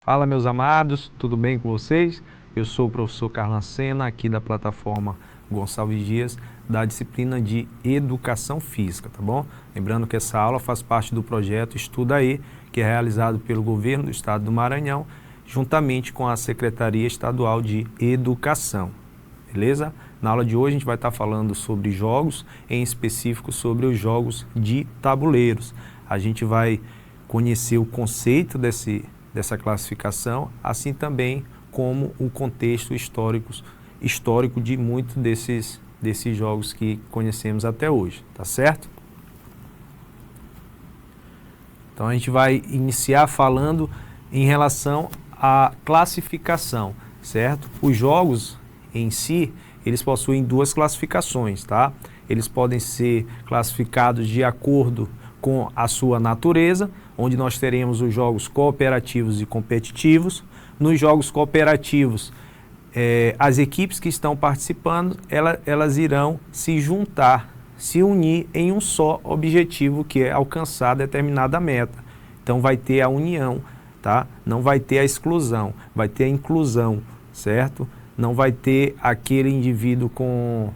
Fala, meus amados, tudo bem com vocês? Eu sou o professor Carlos Sena, aqui da plataforma Gonçalves Dias, da disciplina de Educação Física, tá bom? Lembrando que essa aula faz parte do projeto Estuda Aí, que é realizado pelo governo do estado do Maranhão, juntamente com a Secretaria Estadual de Educação, beleza? Na aula de hoje a gente vai estar falando sobre jogos, em específico sobre os jogos de tabuleiros. A gente vai conhecer o conceito dessa classificação, assim também como o contexto histórico de muitos desses jogos que conhecemos até hoje, tá certo? Então a gente vai iniciar falando em relação à classificação, certo? Os jogos em si, eles possuem duas classificações, tá? Eles podem ser classificados de acordo com a sua natureza, onde nós teremos os jogos cooperativos e competitivos. Nos jogos cooperativos, as equipes que estão participando, elas irão se juntar, se unir em um só objetivo, que é alcançar determinada meta. Então vai ter a união, tá? Não vai ter a exclusão, vai ter a inclusão, certo? Não vai ter aquele indivíduo com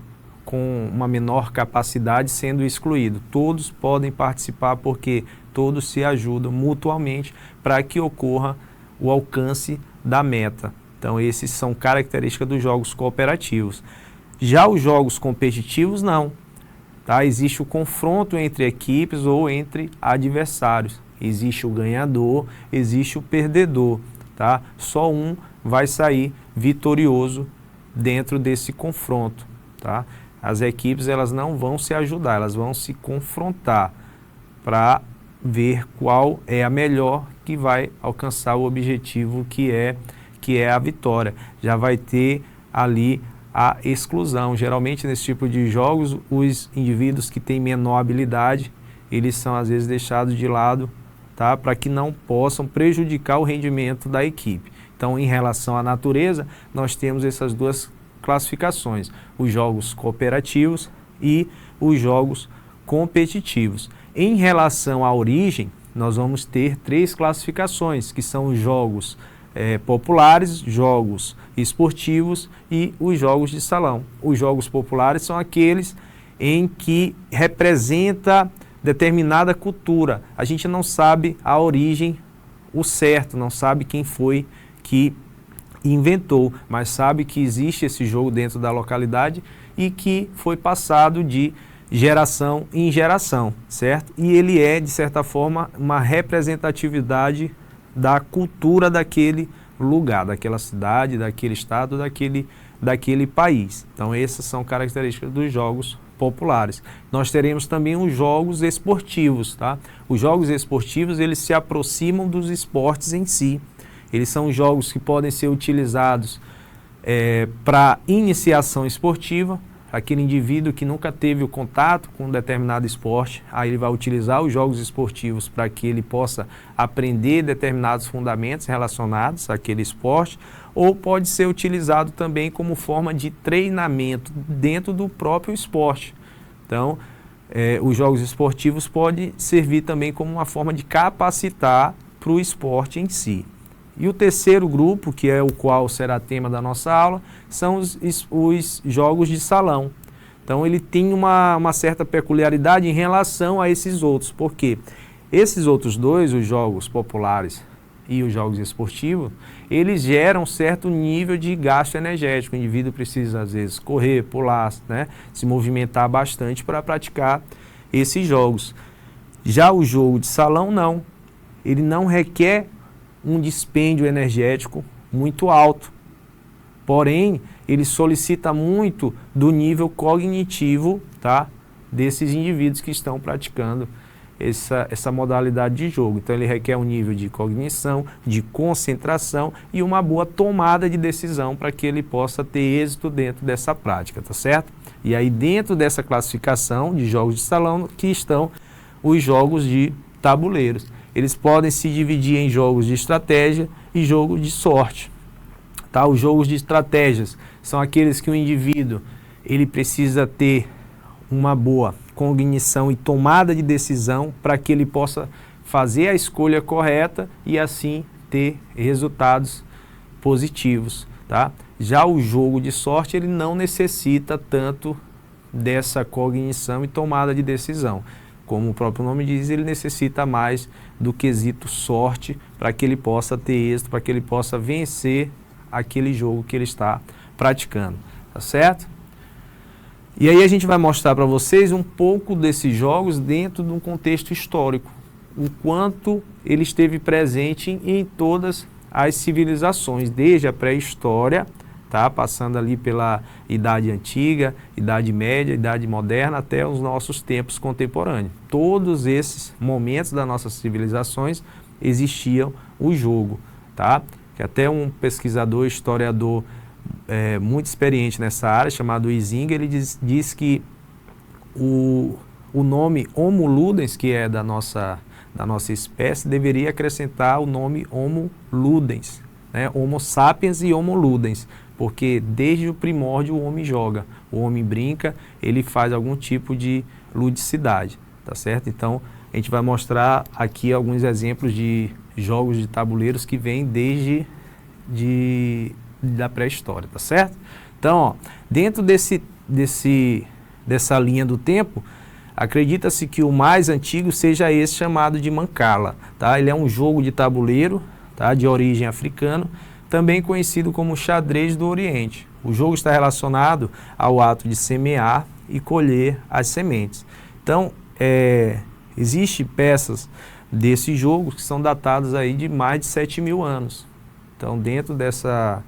uma menor capacidade sendo excluído. Todos podem participar porque todos se ajudam mutuamente para que ocorra o alcance da meta. Então, esses são características dos jogos cooperativos. Já os jogos competitivos, não. Tá? Existe o confronto entre equipes ou entre adversários. Existe o ganhador, existe o perdedor. Tá? Só um vai sair vitorioso dentro desse confronto. Tá? As equipes elas não vão se ajudar, elas vão se confrontar para ver qual é a melhor que vai alcançar o objetivo que é a vitória. Já vai ter ali a exclusão. Geralmente nesse tipo de jogos, os indivíduos que têm menor habilidade, eles são às vezes deixados de lado, tá? Para que não possam prejudicar o rendimento da equipe. Então, em relação à natureza, nós temos essas duas classificações, os jogos cooperativos e os jogos competitivos. Em relação à origem, nós vamos ter três classificações, que são os jogos populares, jogos esportivos e os jogos de salão. Os jogos populares são aqueles em que representa determinada cultura. A gente não sabe a origem, o certo, não sabe quem foi que inventou, mas sabe que existe esse jogo dentro da localidade e que foi passado de geração em geração, certo? E ele é, de certa forma, uma representatividade da cultura daquele lugar, daquela cidade, daquele estado, daquele país. Então, essas são características dos jogos populares. Nós teremos também os jogos esportivos, tá? Os jogos esportivos, eles se aproximam dos esportes em si. Eles são jogos que podem ser utilizados para iniciação esportiva, aquele indivíduo que nunca teve o contato com um determinado esporte, aí ele vai utilizar os jogos esportivos para que ele possa aprender determinados fundamentos relacionados àquele esporte, ou pode ser utilizado também como forma de treinamento dentro do próprio esporte. Então, os jogos esportivos podem servir também como uma forma de capacitar para o esporte em si. E o terceiro grupo, que é o qual será tema da nossa aula, são os jogos de salão. Então ele tem uma certa peculiaridade em relação a esses outros, porque esses outros dois, os jogos populares e os jogos esportivos, eles geram um certo nível de gasto energético. O indivíduo precisa, às vezes, correr, pular, né, se movimentar bastante para praticar esses jogos. Já o jogo de salão, não. Ele não requer um dispêndio energético muito alto. Porém, ele solicita muito do nível cognitivo, tá, desses indivíduos que estão praticando essa modalidade de jogo. Então, ele requer um nível de cognição, de concentração e uma boa tomada de decisão para que ele possa ter êxito dentro dessa prática, tá certo? E aí, dentro dessa classificação de jogos de salão, que estão os jogos de tabuleiros. Eles podem se dividir em jogos de estratégia e jogos de sorte. Tá? Os jogos de estratégias são aqueles que o indivíduo ele precisa ter uma boa cognição e tomada de decisão para que ele possa fazer a escolha correta e assim ter resultados positivos, tá? Já o jogo de sorte, ele não necessita tanto dessa cognição e tomada de decisão. Como o próprio nome diz, ele necessita mais do quesito sorte para que ele possa ter êxito, para que ele possa vencer aquele jogo que ele está praticando, tá certo? E aí a gente vai mostrar para vocês um pouco desses jogos dentro de um contexto histórico, o quanto ele esteve presente em todas as civilizações, desde a pré-história, tá? Passando ali pela Idade Antiga, Idade Média, Idade Moderna, até os nossos tempos contemporâneos. Todos esses momentos das nossas civilizações existiam o jogo, tá? Que até um pesquisador, historiador muito experiente nessa área, chamado Ising, ele diz que o nome Homo ludens, que é da nossa espécie, deveria acrescentar o nome Homo ludens, né? Homo sapiens e Homo ludens, porque desde o primórdio o homem joga, o homem brinca, ele faz algum tipo de ludicidade, tá certo? Então, a gente vai mostrar aqui alguns exemplos de jogos de tabuleiros que vêm desde da pré-história, tá certo? Então, ó, dentro dessa linha do tempo, acredita-se que o mais antigo seja esse chamado de Mancala, tá? Ele é um jogo de tabuleiro, tá? De origem africana, também conhecido como xadrez do Oriente. O jogo está relacionado ao ato de semear e colher as sementes. Então, existem peças desse jogo que são datadas aí de mais de 7.000 anos. Então, dentro dessa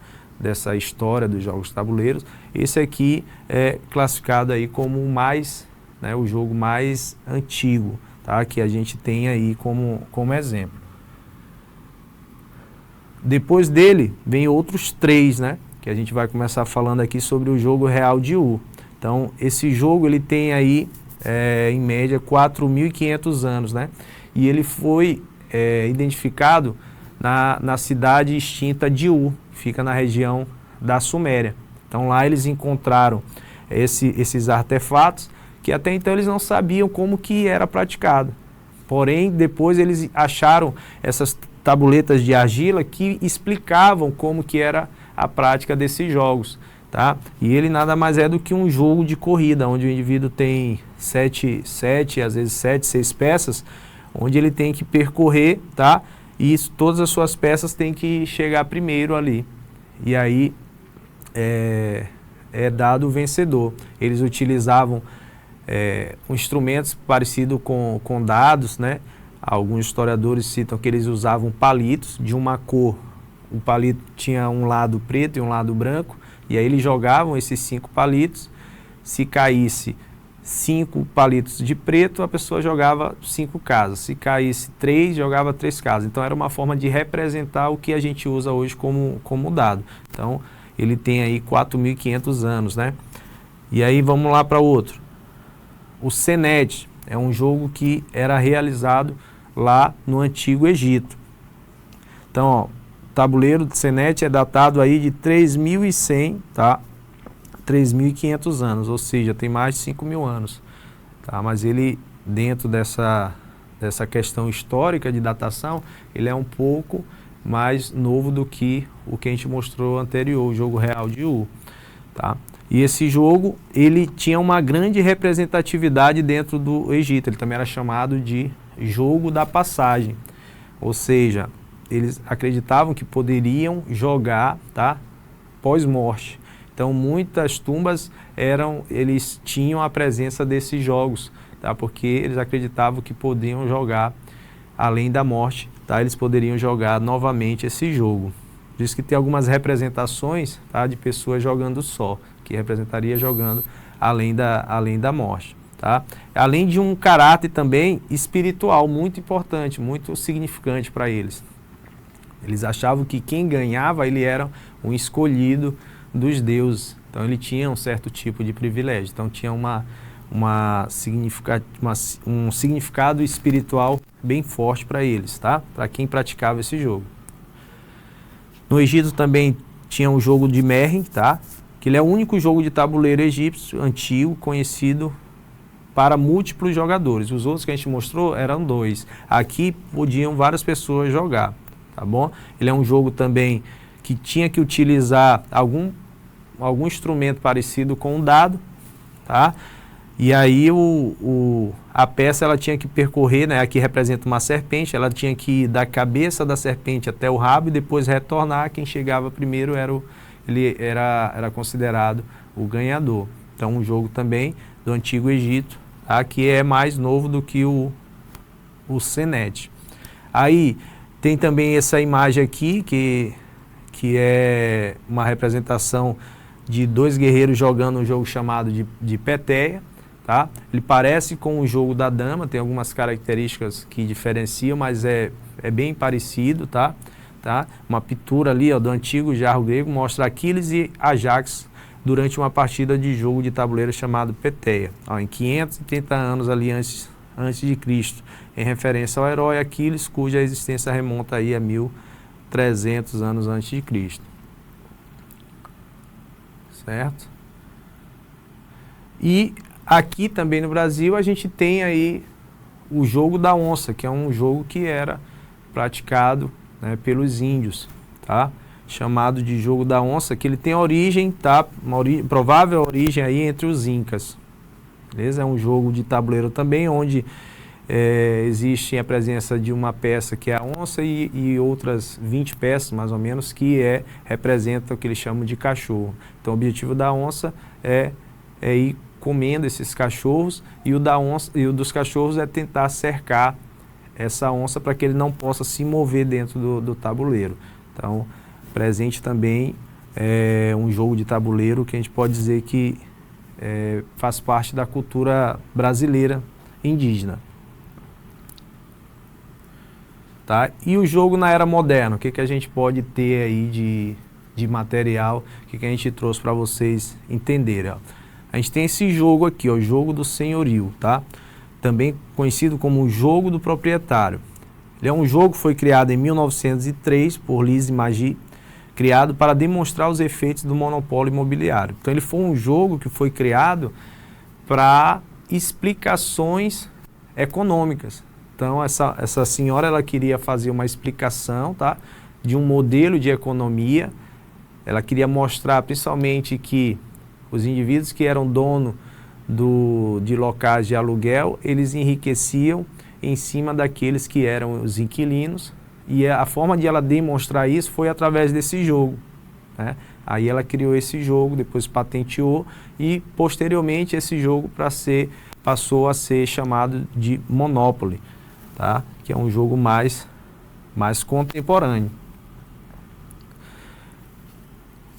história dos jogos de tabuleiros, esse aqui é classificado aí como o jogo mais antigo, tá? Que a gente tem aí como exemplo. Depois dele, vem outros 3, né? Que a gente vai começar falando aqui sobre o jogo real de U. Então, esse jogo ele tem aí, em média, 4.500 anos, né? E ele foi identificado na cidade extinta de U, fica na região da Suméria. Então, lá eles encontraram esses artefatos, que até então eles não sabiam como que era praticado. Porém, depois eles acharam essas tabuletas de argila que explicavam como que era a prática desses jogos, tá? E ele nada mais é do que um jogo de corrida, onde o indivíduo tem às vezes 7, 6 peças, onde ele tem que percorrer, tá? E todas as suas peças têm que chegar primeiro ali. E aí é dado o vencedor. Eles utilizavam instrumentos parecidos com dados, né? Alguns historiadores citam que eles usavam palitos de uma cor. O palito tinha um lado preto e um lado branco, e aí eles jogavam esses 5 palitos. Se caísse 5 palitos de preto, a pessoa jogava 5 casas. Se caísse 3, jogava 3 casas. Então era uma forma de representar o que a gente usa hoje como dado. Então ele tem aí 4.500 anos, né? E aí vamos lá para outro. O Senet é um jogo que era realizado lá no Antigo Egito. Então, ó, o tabuleiro de Senet é datado aí de 3.100, tá? 3.500 anos, ou seja, tem mais de 5.000 anos. Tá? Mas ele, dentro dessa questão histórica de datação, ele é um pouco mais novo do que o que a gente mostrou anterior, o jogo real de U. Tá? E esse jogo, ele tinha uma grande representatividade dentro do Egito. Ele também era chamado de jogo da passagem. Ou seja, eles acreditavam que poderiam jogar, tá, pós-morte. Então, muitas tumbas eles tinham a presença desses jogos, tá, porque eles acreditavam que podiam jogar além da morte, tá, eles poderiam jogar novamente esse jogo. Diz que tem algumas representações, tá, de pessoas jogando só, que representaria jogando além da morte. Tá? Além de um caráter também espiritual muito importante, muito significante para eles. Eles achavam que quem ganhava, ele era um escolhido dos deuses. Então ele tinha um certo tipo de privilégio. Então tinha um significado espiritual bem forte para eles, tá? Para quem praticava esse jogo. No Egito também tinha o jogo de Merrin, tá? Que ele é o único jogo de tabuleiro egípcio antigo conhecido para múltiplos jogadores. Os outros que a gente mostrou eram 2. Aqui podiam várias pessoas jogar. tá bom? Ele é um jogo também que tinha que utilizar algum instrumento parecido com um dado, tá? E aí a peça ela tinha que percorrer, né? Aqui representa uma serpente, ela tinha que ir da cabeça da serpente até o rabo e depois retornar. Quem chegava primeiro era considerado o ganhador. Então um jogo também do Antigo Egito, tá? Que é mais novo do que o Senet. Aí tem também essa imagem aqui que é uma representação de dois guerreiros jogando um jogo chamado de Peteia. Tá? Ele parece com o jogo da dama, tem algumas características que diferenciam, mas é bem parecido. Tá? Uma pintura ali, ó, do antigo jarro grego mostra Aquiles e Ajax durante uma partida de jogo de tabuleiro chamado Peteia, ó, em 530 anos ali antes de Cristo, em referência ao herói Aquiles, cuja existência remonta aí a 1300 anos antes de Cristo. Certo? E aqui também no Brasil a gente tem aí o jogo da onça, que é um jogo que era praticado, né, pelos índios, tá? Chamado de jogo da onça, que ele tem origem, tá? Provável origem aí entre os incas. Beleza? É um jogo de tabuleiro também, onde existe a presença de uma peça que é a onça e outras 20 peças, mais ou menos, que representam o que eles chamam de cachorro. Então o objetivo da onça é ir comendo esses cachorros, e o dos cachorros é tentar cercar essa onça para que ele não possa se mover dentro do tabuleiro. Então, presente também um jogo de tabuleiro que a gente pode dizer que faz parte da cultura brasileira indígena. Tá? E o jogo na era moderna, o que a gente pode ter aí de material, o que a gente trouxe para vocês entenderem, ó. A gente tem esse jogo aqui, ó, o jogo do senhorio, tá? Também conhecido como o jogo do proprietário. Ele é um jogo que foi criado em 1903 por Lise Magie, criado para demonstrar os efeitos do monopólio imobiliário. Então ele foi um jogo que foi criado para explicações econômicas. Então essa senhora ela queria fazer uma explicação, tá, de um modelo de economia. Ela queria mostrar principalmente que os indivíduos que eram dono de locais de aluguel, eles enriqueciam em cima daqueles que eram os inquilinos, e a forma de ela demonstrar isso foi através desse jogo, né? Aí ela criou esse jogo, depois patenteou, e posteriormente esse jogo passou a ser chamado de Monopoly, tá? Que é um jogo mais contemporâneo.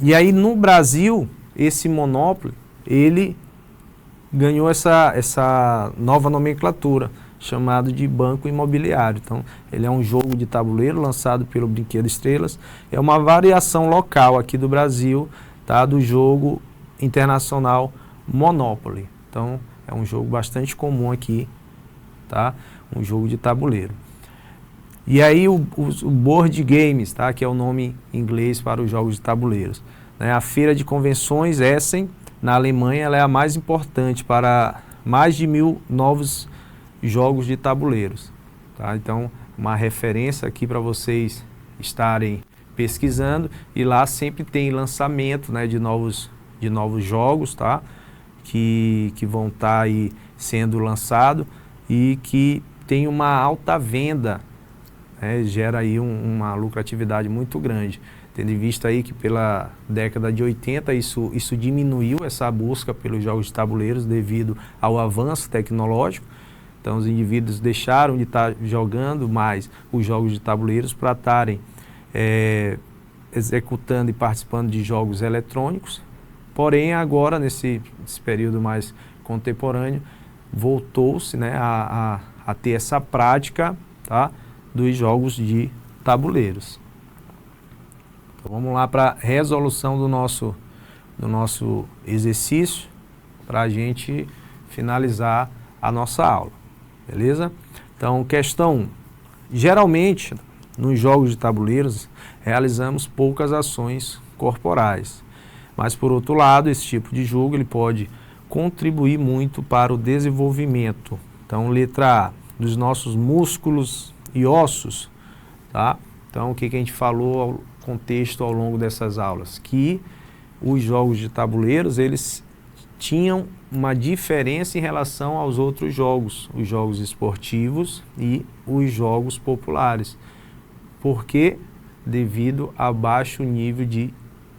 E aí no Brasil, esse Monopoly, ele ganhou essa nova nomenclatura, chamado de Banco Imobiliário. Então, ele é um jogo de tabuleiro lançado pelo Brinquedo Estrelas. É uma variação local aqui do Brasil, tá, do jogo internacional Monopoly. Então, é um jogo bastante comum aqui, tá? Um jogo de tabuleiro. E aí o Board Games, tá? Que é o nome em inglês para os jogos de tabuleiros. A Feira de Convenções Essen, na Alemanha, ela é a mais importante para mais de 1000 novos jogos de tabuleiros. Tá? Então, uma referência aqui para vocês estarem pesquisando, e lá sempre tem lançamento, né, de novos jogos, tá? que vão estar aí sendo lançados e que tem uma alta venda, né? Gera aí uma lucratividade muito grande. Tendo em vista aí que pela década de 80 isso diminuiu, essa busca pelos jogos de tabuleiros devido ao avanço tecnológico. Então os indivíduos deixaram de estar jogando mais os jogos de tabuleiros para estarem executando e participando de jogos eletrônicos. Porém agora, nesse período mais contemporâneo, voltou-se, né, a ter essa prática, tá, dos jogos de tabuleiros. Então, vamos lá para a resolução do nosso exercício, para a gente finalizar a nossa aula, beleza? Então, questão 1. Geralmente, nos jogos de tabuleiros, realizamos poucas ações corporais. Mas, por outro lado, esse tipo de jogo ele pode contribuir muito para o desenvolvimento. Então, letra A, dos nossos músculos e ossos, tá? Então, o que a gente falou ao contexto ao longo dessas aulas? Que os jogos de tabuleiros, eles tinham uma diferença em relação aos outros jogos, os jogos esportivos e os jogos populares. Por quê? Devido a baixo nível de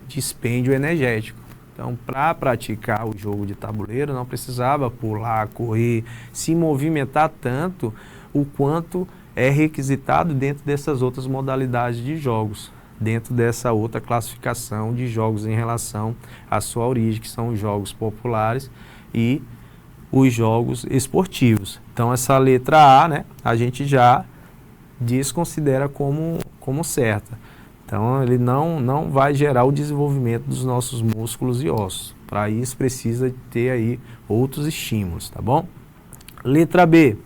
dispêndio energético. Então, para praticar o jogo de tabuleiro, não precisava pular, correr, se movimentar tanto o quanto é requisitado dentro dessas outras modalidades de jogos, dentro dessa outra classificação de jogos em relação à sua origem, que são os jogos populares e os jogos esportivos. Então, essa letra A, né, a gente já desconsidera como certa. Então, ele não vai gerar o desenvolvimento dos nossos músculos e ossos. Para isso, precisa ter aí outros estímulos, tá bom? Letra B.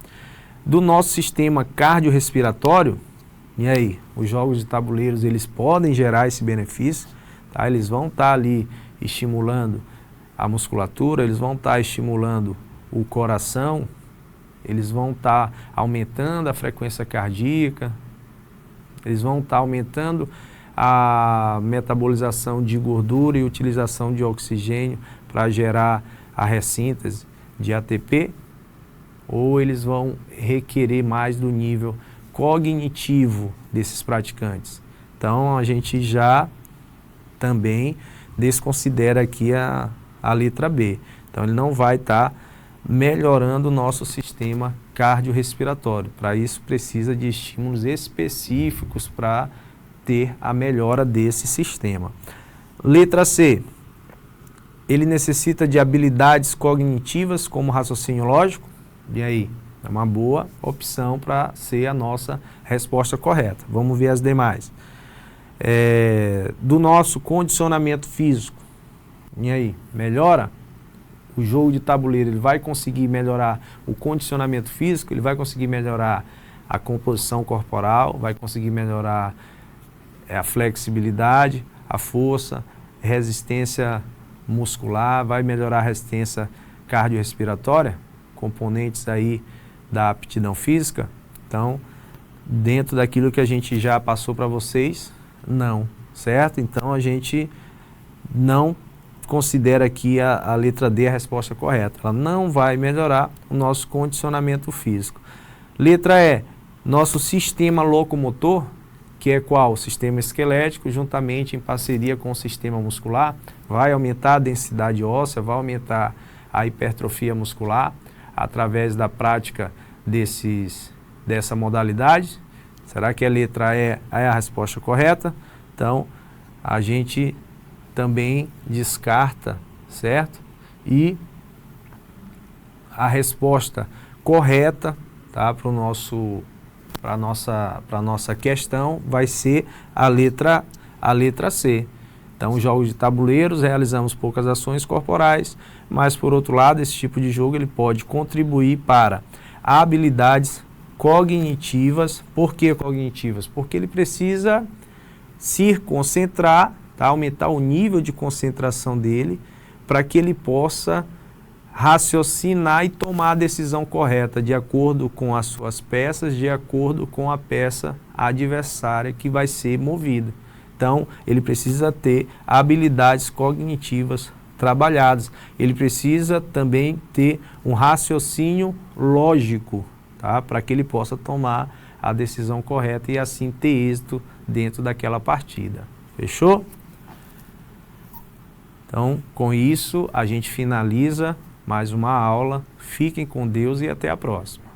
Do nosso sistema cardiorrespiratório, e aí? Os jogos de tabuleiros, eles podem gerar esse benefício, tá? Eles vão estar ali estimulando a musculatura, eles vão estar estimulando o coração, eles vão estar aumentando a frequência cardíaca, eles vão estar aumentando a metabolização de gordura e utilização de oxigênio para gerar a ressíntese de ATP, ou eles vão requerer mais do nível cognitivo desses praticantes. Então, a gente já também desconsidera aqui a letra B. Então, ele não vai estar melhorando o nosso sistema cardiorrespiratório. Para isso, precisa de estímulos específicos para ter a melhora desse sistema. Letra C. Ele necessita de habilidades cognitivas como raciocínio lógico. E aí? É uma boa opção para ser a nossa resposta correta. Vamos ver as demais. Do nosso condicionamento físico. E aí? Melhora? O jogo de tabuleiro, ele vai conseguir melhorar o condicionamento físico, ele vai conseguir melhorar a composição corporal, vai conseguir melhorar a flexibilidade, a força, resistência muscular, vai melhorar a resistência cardiorrespiratória, componentes aí da aptidão física. Então, dentro daquilo que a gente já passou para vocês, não, certo? Então, a gente não considera aqui a letra D a resposta correta. Ela não vai melhorar o nosso condicionamento físico. Letra E, nosso sistema locomotor, que é qual? O sistema esquelético, juntamente em parceria com o sistema muscular, vai aumentar a densidade óssea, vai aumentar a hipertrofia muscular, através da prática dessa modalidade. Será que a letra E é a resposta correta? Então, a gente também descarta, certo? E a resposta correta, tá, para a nossa questão vai ser a letra C. Então, jogos de tabuleiros, realizamos poucas ações corporais, mas, por outro lado, esse tipo de jogo ele pode contribuir para habilidades cognitivas. Por que cognitivas? Porque ele precisa se concentrar, tá? Aumentar o nível de concentração dele para que ele possa raciocinar e tomar a decisão correta de acordo com as suas peças, de acordo com a peça adversária que vai ser movida. Então, ele precisa ter habilidades cognitivas trabalhadas. Ele precisa também ter um raciocínio lógico, tá? Para que ele possa tomar a decisão correta e assim ter êxito dentro daquela partida. Fechou? Então, com isso, a gente finaliza mais uma aula. Fiquem com Deus e até a próxima.